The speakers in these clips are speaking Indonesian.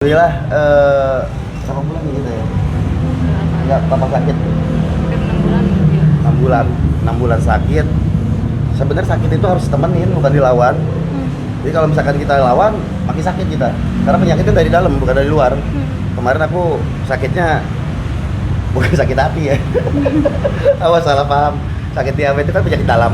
Alhamdulillah, berapa bulan nih kita ya? Enggak, papa sakit. Hampir 6 bulan ya. 6 bulan, 6 bulan sakit. Sebenarnya sakit itu harus temenin, bukan dilawan. Jadi kalau misalkan kita lawan, makin sakit kita. Karena penyakitnya dari dalam, bukan dari luar. Kemarin aku sakitnya bukan sakit hati ya. Awas salah paham. Sakit diabetes itu kan penyakit dalam.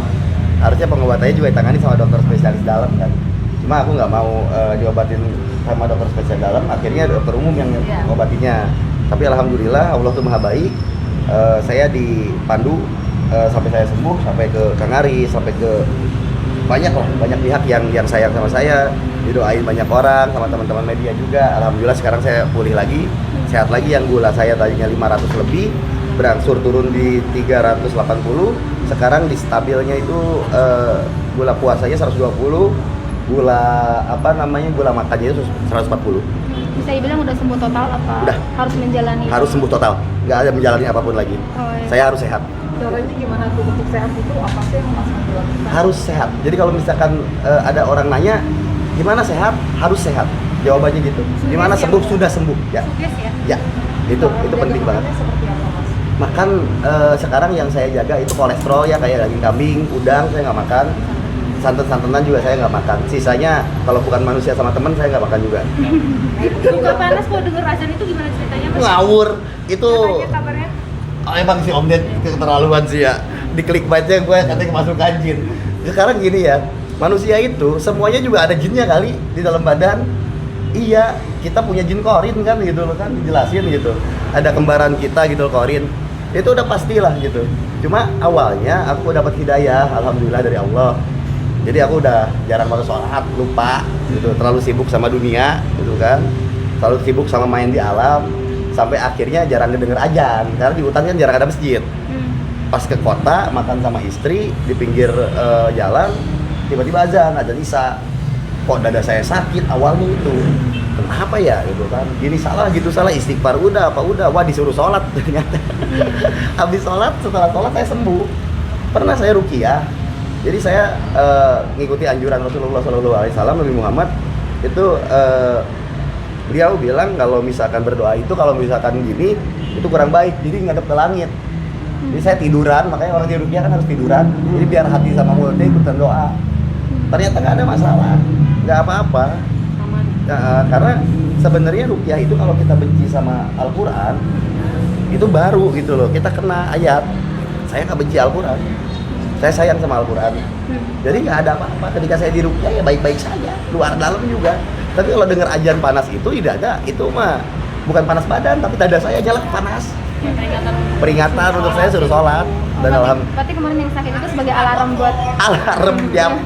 Harusnya pengobatannya juga ditangani sama dokter spesialis dalam kan. Cuma aku nggak mau diobatin sama dokter spesialis dalam, akhirnya dokter umum yang mengobatinya. Tapi alhamdulillah Allah tuh maha baik. Saya dipandu sampai saya sembuh, sampai ke Kang Ari, sampai ke banyak pihak yang sayang sama saya, didoain banyak orang sama teman-teman media juga. Alhamdulillah sekarang saya pulih lagi, sehat lagi. Yang gula saya tadinya 500 lebih, berangsur turun di 380. Sekarang di stabilnya itu gula puasanya 120, gula gula makannya itu 140. Bisa dibilang udah sembuh total apa? Udah. Harus menjalani? Harus sembuh total, nggak ada menjalani apapun lagi. Oh, iya. Saya harus sehat. Caranya gimana tuh untuk sehat itu apa sih yang Mas lakukan? Harus sehat. Jadi kalau misalkan ada orang nanya gimana sehat, harus sehat. Jawabannya gitu. Gimana sembuh? Sudah sembuh. Ya. Sukses ya? Ya. Itu penting banget. Seperti apa Mas? Makan sekarang yang saya jaga itu kolesterol ya, kayak daging kambing, udang saya nggak makan. Santan-santanan juga saya nggak makan. Sisanya kalau bukan manusia sama teman saya nggak makan juga. Suka panas kok denger azan itu gimana ceritanya Mas? Ngawur. Itu Katanya kabarnya? emang si Om Ded keterlaluan sih ya. Di clickbaitnya gue katanya kemasukan jin. Sekarang gini ya, manusia itu semuanya juga ada jinnya kali di dalam badan. Iya, kita punya jin korin kan gitu loh kan, dijelasin gitu. Ada kembaran kita gitu loh, korin. Itu udah pastilah gitu. Cuma awalnya aku dapat hidayah, alhamdulillah dari Allah. Jadi aku udah jarang banget sholat, lupa gitu, terlalu sibuk sama dunia gitu kan. Terlalu sibuk sama main di alam, sampai akhirnya jarang ngedenger azan karena di hutan kan jarang ada masjid. Pas ke kota makan sama istri di pinggir jalan, tiba-tiba azan isya. Kok dada saya sakit awalnya itu, kenapa ya gitu kan, gini salah gitu salah, istighfar udah wah disuruh sholat ternyata. Habis sholat, setelah sholat saya sembuh. Pernah saya ruqyah, jadi saya ngikuti anjuran Rasulullah SAW, Nabi Muhammad itu beliau bilang kalau misalkan berdoa itu kalau misalkan gini itu kurang baik, jadi ngadep ke langit. Jadi saya tiduran, makanya orang di ruqyah kan harus tiduran, jadi biar hati sama mulutnya ikutan doa. Ternyata nggak ada masalah, nggak apa-apa. Aman. Karena sebenarnya ruqyah itu kalau kita benci sama Al-Quran itu baru gitu loh, kita kena ayat. Saya nggak benci Al-Quran, saya sayang sama Al-Quran. Jadi nggak ada apa-apa ketika saya di ruqyah, ya baik-baik saja, luar dalam juga. Tapi kalau dengar ajan panas itu tidak ada, itu mah bukan panas badan, tapi dada saya nyala panas. Ya, Peringatan untuk saya suruh sholat. Dan Berarti kemarin yang sakit itu sebagai alarm buat alarm jam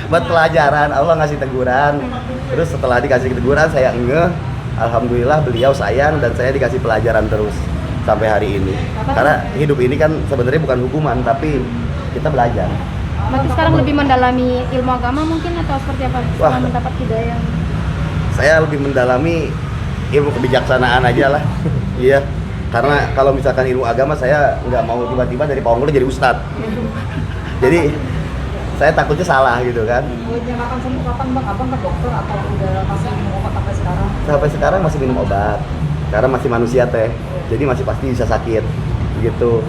buat pelajaran. Allah ngasih teguran, terus setelah dikasih teguran saya ngeh, alhamdulillah beliau sayang dan saya dikasih pelajaran terus sampai hari ini. Karena hidup ini kan sebenarnya bukan hukuman, tapi kita belajar. berarti sekarang lebih mendalami ilmu agama mungkin atau seperti apa? Wah. Setelah mendapat hidayah. Saya lebih mendalami ilmu kebijaksanaan aja lah. Iya, karena kalau misalkan ilmu agama saya nggak mau tiba-tiba dari pawang jadi ustadz. Jadi saya takutnya salah gitu kan. Yang akan sembuh kapan Bang? Abang ke dokter atau udah masih minum obat sampai sekarang? Sampai sekarang masih minum obat karena masih manusia teh, jadi masih pasti bisa sakit gitu.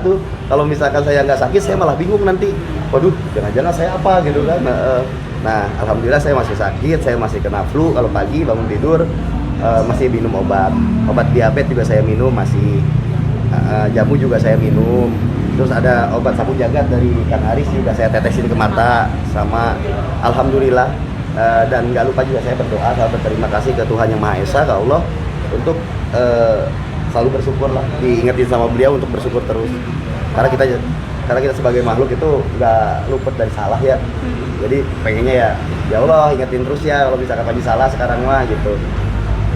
Tuh kalau misalkan saya nggak sakit saya malah bingung nanti, waduh jangan-jangan saya apa gitu kan. Nah alhamdulillah saya masih sakit, saya masih kena flu kalau pagi bangun tidur, masih minum obat diabetes juga saya minum, masih jamu juga saya minum. Terus ada obat sapu jagat dari Kang Aris juga saya tetesin ke mata sama, alhamdulillah. Dan nggak lupa juga saya berdoa dan berterima kasih ke Tuhan Yang Maha Esa, ke Allah, untuk selalu bersyukur lah, diingetin sama beliau untuk bersyukur terus. Karena kita sebagai makhluk itu nggak luput dari salah ya. Jadi pengennya ya Allah ingetin terus ya kalau misalkan lagi salah sekarang mah gitu.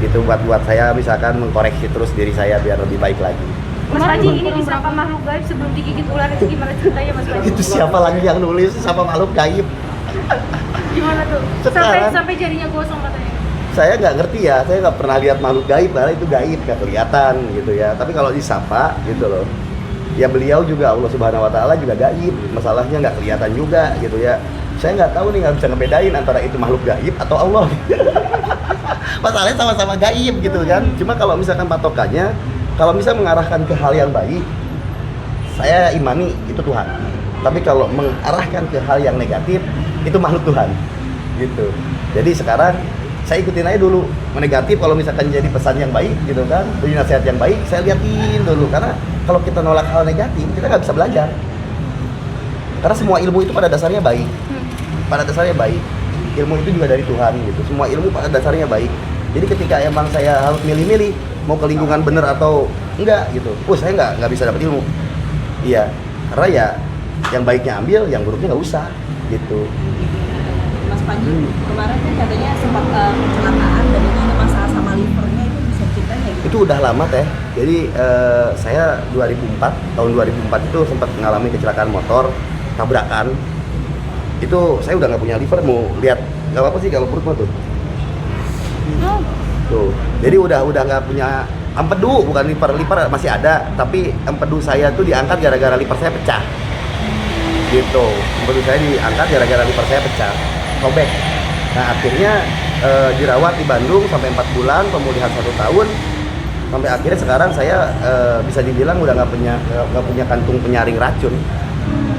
Gitu buat saya misalkan mengkoreksi terus diri saya biar lebih baik lagi. Mas Haji, ini disapa makhluk gaib sebelum digigit ular itu gimana ceritanya Mas Haji? Itu siapa lagi yang nulis, siapa makhluk gaib? Gimana tuh? Sekarang- Sampai jarinya gosong katanya. Saya nggak ngerti ya, saya nggak pernah lihat makhluk gaib, karena itu gaib, nggak kelihatan gitu ya. Tapi kalau disapa gitu loh, ya beliau juga Allah Subhanahu Wa Taala juga gaib, masalahnya nggak kelihatan juga gitu ya. Saya nggak tahu nih, nggak bisa ngebedain antara itu makhluk gaib atau Allah. Masalahnya sama-sama gaib gitu kan. Cuma kalau misalkan patokannya, kalau bisa mengarahkan ke hal yang baik, saya imani itu Tuhan. Tapi kalau mengarahkan ke hal yang negatif, itu makhluk Tuhan. Gitu. Jadi sekarang saya ikutin aja dulu. Negatif kalau misalkan jadi pesan yang baik gitu kan, jadi nasihat yang baik, saya liatin dulu. Karena kalau kita nolak hal negatif, kita nggak bisa belajar. Karena semua ilmu itu pada dasarnya baik. Pada dasarnya baik. Ilmu itu juga dari Tuhan gitu. Semua ilmu pada dasarnya baik. Jadi ketika emang saya harus milih-milih mau ke lingkungan bener atau enggak gitu, saya nggak bisa dapat ilmu. Iya, karena ya yang baiknya ambil, yang buruknya nggak usah gitu. Mas Panji, kemarin kan katanya sempat kecelakaan dan itu ada masalah sama livernya, itu bisa ceritain ya gitu? Itu udah lama teh. Jadi saya 2004 itu sempat mengalami kecelakaan motor, tabrakan. Itu saya udah nggak punya liver, mau lihat nggak apa-apa sih kalau perut mah tuh. Tuh, jadi udah nggak punya empedu, bukan liver masih ada, tapi empedu saya tuh diangkat gara-gara liver saya pecah. Gitu, empedu saya diangkat gara-gara liver saya pecah, sobek. Nah akhirnya dirawat di Bandung sampai 4 bulan, pemulihan 1 tahun, sampai akhirnya sekarang saya bisa dibilang udah nggak punya kantung penyaring racun.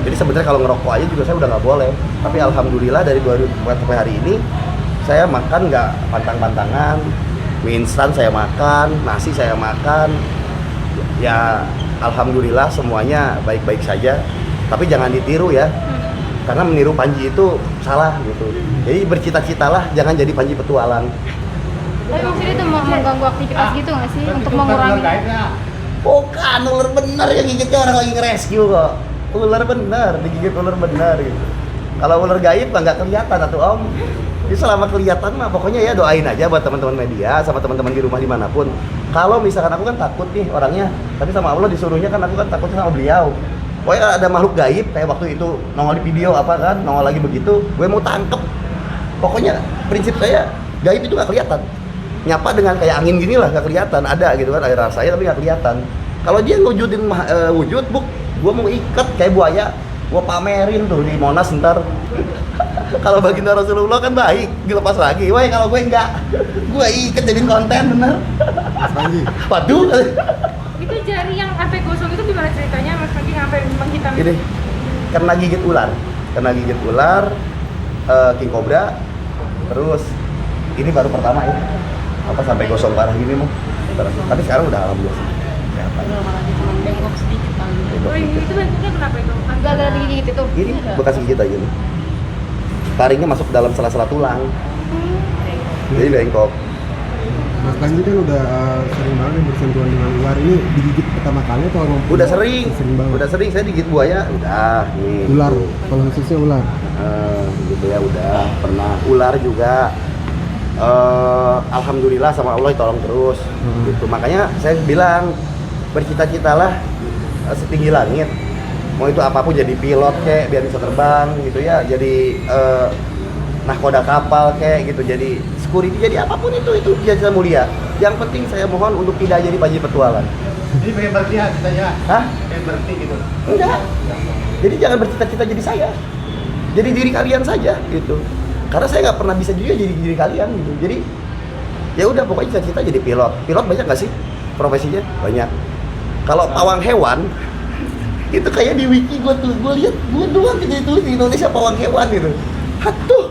Jadi sebenarnya kalau ngerokok aja juga saya udah nggak boleh. Tapi alhamdulillah dari 2004 sampai hari ini saya makan nggak pantang-pantangan, mie instan saya makan, nasi saya makan. Ya alhamdulillah semuanya baik-baik saja. Tapi jangan ditiru ya. Karena meniru Panji itu salah gitu. Jadi bercita-citalah jangan jadi Panji petualang. Tapi maksudnya itu mau mengganggu aktivitas gitu nggak sih untuk mengurangi? Bukan, ular bener yang gigitnya orang lagi nge-rescue kok. Ular bener, digigit ular bener gitu. Kalau ular gaib mah nggak kelihatan atuh Om. Jadi selama kelihatan mah pokoknya ya doain aja buat teman-teman media sama teman-teman di rumah dimanapun. Kalau misalkan aku kan takut nih orangnya, tapi sama Allah disuruhnya kan aku kan takut sama beliau. Pokoknya ada makhluk gaib kayak waktu itu nongol di video apa kan, nongol lagi begitu, gue mau tangkep. Pokoknya prinsip saya gaib itu nggak kelihatan. Nyapa dengan kayak angin gini lah nggak kelihatan, ada gitu kan air saya tapi nggak kelihatan. Kalau dia ngewujudin wujud, gue mau ikat kayak buaya, gue pamerin tuh di Monas ntar. Kalau baginda Rasulullah kan baik, dilepas lagi. Wah kalau gue enggak, gue ikat jadiin konten bener. Mas Panji. Waduh. Itu jari yang sampai gosong itu gimana ceritanya Mas Panji sampai menghitam? Ini kena gigit ular, king cobra, terus ini baru pertama ya. Apa sampai gosong parah gini mau? Tapi sekarang udah alhamdulillah sih. Bengkok sedikit kali. Oh itu bentuknya kenapa itu? Gara-gara digigit itu? Ini bekas gigit aja nih. Taringnya masuk ke dalam sela-sela tulang. Jadi bengkok. Mas Panji kan udah sering banget yang bersentuhan dengan ular. Ini digigit pertama kali atau emang Udah sering. banget? Udah sering saya digigit buaya. Udah nih. Ular, Tuh. kalau khususnya ular. Gitu ya udah pernah ular juga. Alhamdulillah sama Allah tolong terus. Gitu. Makanya saya bilang bercita-citalah setinggi langit. Mau itu apapun, jadi pilot kek biar bisa terbang gitu ya, jadi nahkoda kapal kek gitu, jadi security, jadi apapun itu cita-cita mulia. Yang penting saya mohon untuk tidak jadi Panji petualang. Jadi pengen berhenti ya ceritanya? Hah? Pengen berhenti gitu? Enggak. Jadi jangan bercita-cita jadi saya. Jadi diri kalian saja gitu. Karena saya nggak pernah bisa juga jadi diri kalian gitu. Jadi ya udah pokoknya cita-cita jadi pilot. Pilot banyak nggak sih profesinya? Banyak. Kalau pawang hewan itu kayak di wiki gue lihat gue doang gitu tulis di Indonesia pawang hewan gitu. Hatuh.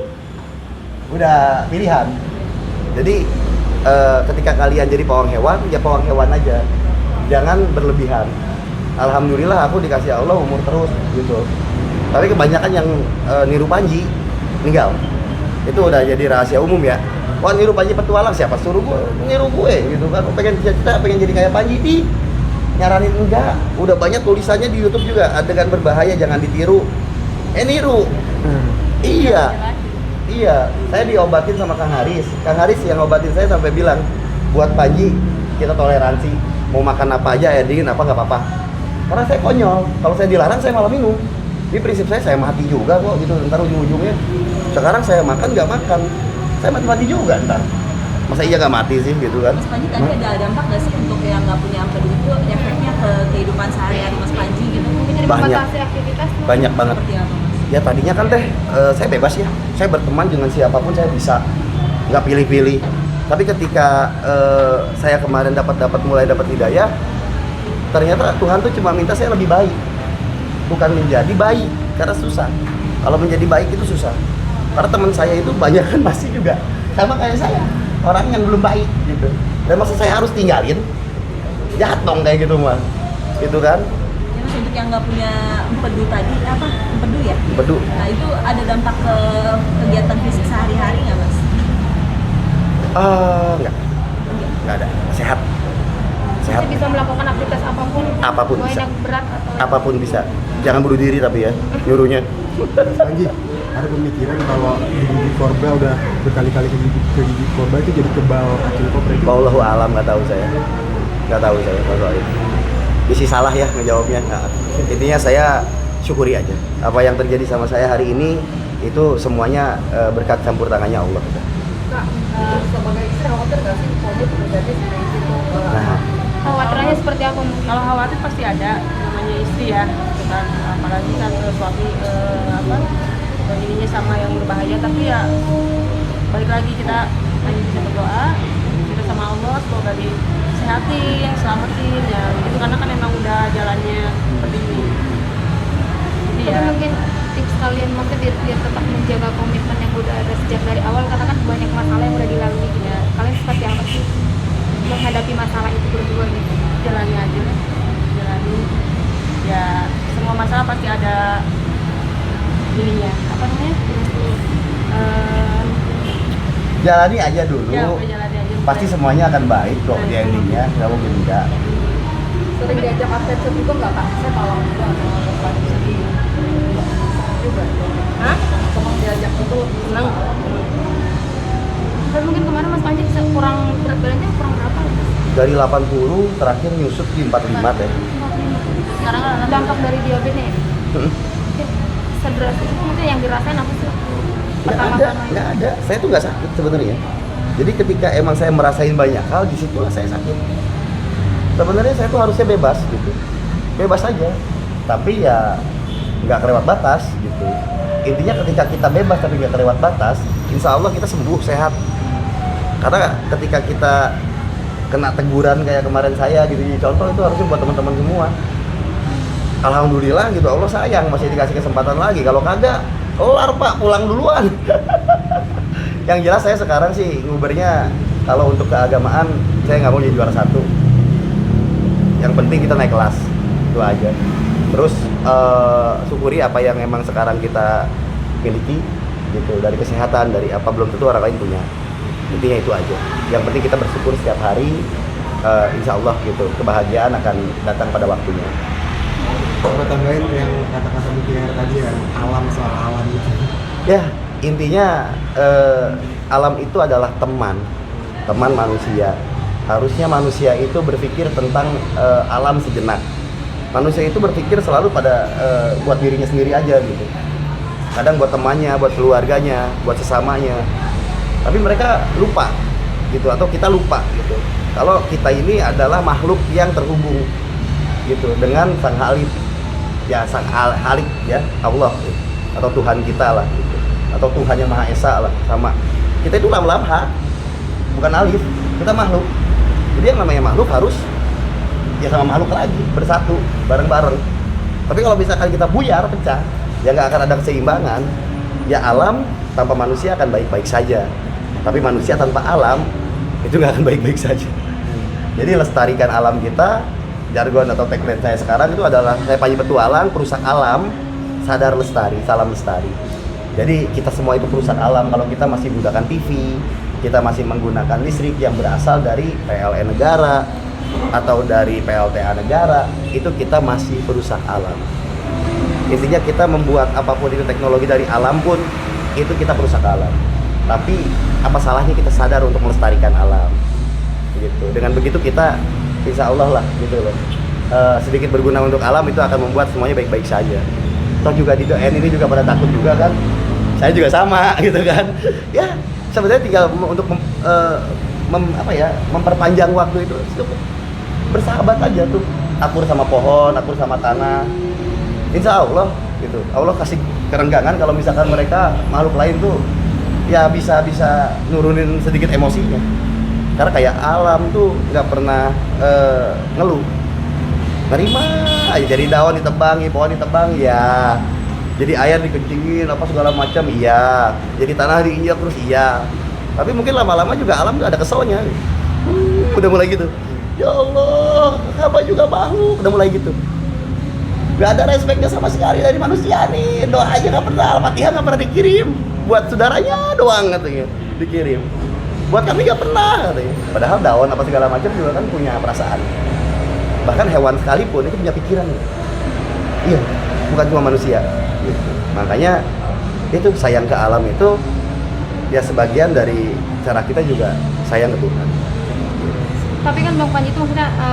Udah pilihan. Jadi ketika kalian jadi pawang hewan, ya pawang hewan aja. Jangan berlebihan. Alhamdulillah aku dikasih Allah umur terus gitu. Tapi kebanyakan yang niru Panji meninggal. Itu udah jadi rahasia umum ya. Wah niru Panji petualang, siapa suruh gue niru gue gitu kan. Pengen cita-cita pengen jadi kayak Panji di nyaranin enggak. Udah banyak tulisannya di YouTube juga, adegan berbahaya jangan ditiru. Niru. Iya. Iya, saya diobatin sama Kang Haris. Kang Haris yang ngobatin saya sampai bilang, buat Panji kita toleransi. Mau makan apa aja air dingin apa nggak apa-apa. Karena saya konyol, kalau saya dilarang saya malah minum. Ini prinsip saya mati juga kok gitu, ntar ujung-ujungnya. Sekarang saya makan nggak makan, saya mati juga ntar. Masa iya nggak mati sih gitu kan? Mas Panji tadi ada dampak nggak sih untuk yang nggak punya empedu itu, efeknya ke kehidupan sehari-hari Mas Panji gitu? Mungkin jadi Banyak. membatasi aktivitas. Banyak banget. Seperti apa Mas? Ya tadinya kan teh saya bebas ya, saya berteman dengan siapapun saya bisa, nggak pilih-pilih. Tapi ketika saya kemarin mulai dapat hidayah, ternyata Tuhan tuh cuma minta saya lebih baik, bukan menjadi baik, karena susah. Kalau menjadi baik itu susah. Karena teman saya itu banyak kan masih juga sama kayak saya, orang yang belum baik gitu. Dan masa saya harus tinggalin, jahat dong kayak gitu mah, gitu kan? Ya, Mas, untuk yang nggak punya empedu tadi, apa empedu ya? Empedu. Nah itu ada dampak ke kegiatan fisik sehari-hari nggak Mas? Nggak ada. Sehat. Sehat. Masih bisa melakukan aktivitas apapun. Apapun mau bisa. yang berat atau Apapun bisa. Jangan bunuh diri tapi ya, nyuruhnya. Panji, ada pemikiran bahwa digigit korba udah berkali-kali kegigit korba itu jadi kebal racun kobra itu. Wallahu alam, nggak tahu saya soal itu. Isi salah ya ngejawabnya. Nah, intinya saya syukuri aja apa yang terjadi sama saya hari ini itu semuanya berkat campur tangannya Allah. Kak, sebagai istri khawatir nggak sih COVID terjadi seperti itu? Nah, khawatirnya seperti apa mungkin? Kalau khawatir pasti ada, namanya istri ya, gitu kan. Apalagi kan suami ininya sama yang berbahaya, tapi ya balik lagi kita hanya bisa berdoa kita sama Allah semoga disehatin, selamatin ya gitu, karena kan emang udah jalannya seperti ini. Jadi Tapi ya mungkin tips kalian maksudnya biar tetap menjaga komitmen yang udah ada sejak dari awal, karena kan banyak masalah yang udah dilalui gitu. Kalian seperti apa sih menghadapi masalah itu berdua gitu? jalani aja lah, jalani ya, semua masalah pasti ada ininya, apa namanya, jalani aja dulu. ya udah jalani aja. Pasti semuanya akan baik kok di endingnya, nggak mungkin enggak. Sering diajak adventure juga nggak Kak? Saya tahu juga sama Panji sedih juga. Hah? Sama diajak itu Senang. Dan mungkin kemarin Mas Panji kurang berat badannya kurang berapa? Dari 80 terakhir nyusut di 45 deh. Sekarang kan dampak dari diabetesnya ya? Sedrastis itu mungkin yang dirasain apa sih? Nggak ada. Saya tuh nggak sakit sebenarnya. Jadi ketika emang saya merasain banyak hal, disitulah saya sakit. Sebenarnya saya tuh harusnya bebas gitu, bebas aja. Tapi ya nggak kelewat batas gitu. Intinya ketika kita bebas tapi nggak kelewat batas, insya Allah kita sembuh, sehat. Karena ketika kita kena teguran kayak kemarin saya gitu, contoh itu harusnya buat teman-teman semua. Alhamdulillah gitu, Allah sayang masih dikasih kesempatan lagi. Kalau kagak, kelar Pak, pulang duluan. Yang jelas saya sekarang sih ngubernya, kalau untuk keagamaan saya nggak mau jadi juara satu. Yang penting kita naik kelas, itu aja. Terus syukuri apa yang emang sekarang kita miliki gitu, dari kesehatan, dari apa, belum tentu orang lain punya. Intinya itu aja. Yang penting kita bersyukur setiap hari, insya Allah gitu, kebahagiaan akan datang pada waktunya. Coba tambahin yang kata-kata mutiara tadi ya, alam, soal alam itu. Ya, intinya alam itu adalah teman manusia. Harusnya manusia itu berpikir tentang alam sejenak. Manusia itu berpikir selalu pada buat dirinya sendiri aja gitu. Kadang buat temannya, buat keluarganya, buat sesamanya. Tapi mereka lupa gitu, atau kita lupa gitu. Kalau kita ini adalah makhluk yang terhubung gitu dengan Sang Halik. Ya, Sang Halik ya, Allah gitu. Atau Tuhan kita lah gitu. Atau Tuhan yang Maha Esa lah, sama. Kita itu lam ha, bukan alif. Kita makhluk. Jadi yang namanya makhluk harus ya sama makhluk lagi, bersatu, bareng-bareng. Tapi kalau misalkan kita buyar, pecah, ya nggak akan ada keseimbangan. Ya alam tanpa manusia akan baik-baik saja. Tapi manusia tanpa alam itu nggak akan baik-baik saja. Jadi lestarikan alam kita. Jargon atau tagline saya sekarang itu adalah saya Panji Petualang, perusak alam, sadar lestari, salam lestari. Jadi kita semua itu perusak alam. Kalau kita masih menggunakan TV, kita masih menggunakan listrik yang berasal dari PLN negara atau dari PLTA negara, itu kita masih perusak alam. Intinya kita membuat apapun itu teknologi dari alam pun, itu kita perusak alam. Tapi apa salahnya kita sadar untuk melestarikan alam gitu. Dengan begitu kita insya Allah lah gitu loh, sedikit berguna untuk alam, itu akan membuat semuanya baik-baik saja. Toh juga di DON ini juga pada takut juga kan, saya juga sama gitu kan. Ya sebenarnya tinggal untuk memperpanjang waktu itu bersahabat aja tuh, akur sama pohon, akur sama tanah. Insya Allah gitu, Allah kasih kerenggangan kalau misalkan mereka makhluk lain tuh ya bisa nurunin sedikit emosinya. Karena kayak alam tuh nggak pernah ngeluh, nerima aja. Jadi daun ditebangi, pohon ditebangi ya, jadi air dikencingin apa segala macam iya, jadi tanah diinjak terus iya. Tapi mungkin lama-lama juga alam tuh ada keselnya. Udah mulai gitu. Ya Allah, apa juga makhluk udah mulai gitu. Gak ada respeknya sama sekali dari manusia nih. Doa aja gak pernah, Al-Fatihah gak pernah dikirim. Buat saudaranya doang katanya dikirim. Buat kami gak pernah katanya. Padahal daun apa segala macam juga kan punya perasaan. Bahkan hewan sekalipun itu punya pikiran. Iya, bukan cuma manusia. Gitu. Makanya itu sayang ke alam itu ya sebagian dari cara kita juga sayang ke Tuhan. Tapi kan Bang Panji itu maksudnya